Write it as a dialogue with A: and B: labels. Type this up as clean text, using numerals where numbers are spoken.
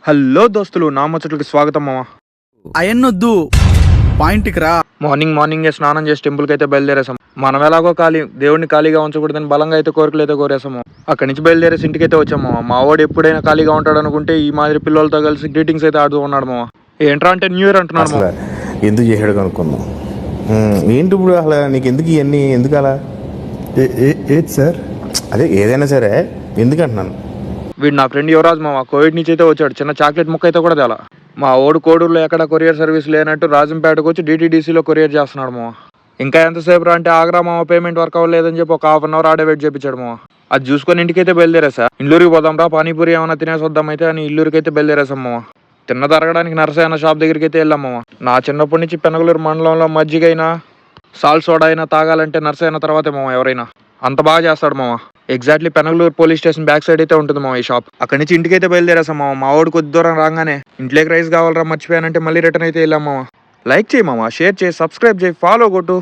A: Hello దోస్తులు, నా ముచ్చట్లకి స్వాగతం మామ.
B: అయన్నొద్దు, పాయింట్కి రా.
A: మార్నింగే స్నానం చేసి టెంపుల్కి అయితే బయలుదేరేసాం. మనం ఎలాగో దేవుడిని ఖాళీగా ఉంచకూడదని బలంగా అయితే కోరికలు అయితే కోరేసాము. అక్కడి నుంచి బయలుదేరేసి ఇంటికి అయితే వచ్చాము. మా వాడు ఎప్పుడైనా ఖాళీగా ఉంటాడు అనుకుంటే ఈ మాదిరి పిల్లలతో కలిసి గ్రీటింగ్స్ అయితే ఆడుతూ ఉన్నాడు మామ. ఏంట్రా అంటే న్యూ ఇయర్ అంటున్నాడు మామ.
C: ఎందుకు చేసాడు కనుక్కుందాం. ఏంటి ఇప్పుడు అసలు నీకు ఎందుకు ఇవన్నీ, ఎందుకు అలా?
B: ఏది సార్?
C: అదే ఏదైనా సరే ఎందుకు అంటున్నాను.
A: వీడు నా ఫ్రెండ్ యువరాజ్ మామ. కోవిడ్ నుంచి అయితే వచ్చాడు. చిన్న చాక్లెట్ ముక్క అయితే కూడా తేలా. మా ఓడు కోడూరులో ఎక్కడ కొరియర్ సర్వీస్ లేనట్టు రాజంపేటకు వచ్చి DTDCలో కొరియర్ చేస్తున్నాడు మామ. ఇంకా ఎంతసేపు రా అంటే ఆగ్రా మామ, పేమెంట్ వర్క్ అవ్వలేదని చెప్పి ఒక ½ అవర్ ఆడే వెయిట్ చేయించాడు మామ. అది చూసుకొని ఇంటికైతే బయలుదేరేసా. ఇల్లూరికి పోదాం రా, పానీపూరి ఏమైనా తినేసి వద్దాం అయితే అని ఇల్లూరికి అయితే బయలుదేరేసాం మామ. తిన్న తరగడానికి నరసయ్య షాప్ దగ్గరికి అయితే వెళ్ళాం మామ. నా చిన్నప్పటి నుంచి పెనగలూరు మండలంలో మజ్జిగైనా సాల్ సోడా అయినా తాగాలంటే నరసయ్య తర్వాతే మామ ఎవరైనా. అంత బాగా చేస్తాడు మామ. Exactly Penagaluru police station back side అయితే ఉంటుంది మామ ఈ షాప్. అక్కడి నుంచి ఇంటికి అయితే బయలుదేరేసాం మామ. మా వాడు కొద్ది దూరం రాగానే ఇంట్లోకి రైస్ కావాలరా మర్చిపోయానంటే మళ్ళీ రిటర్న్ అయితే వెళ్ళాం మామ. లైక్ చేయి మామ, షేర్ చేయి, సబ్స్క్రైబ్ చేయి, ఫాలో కొట్టు.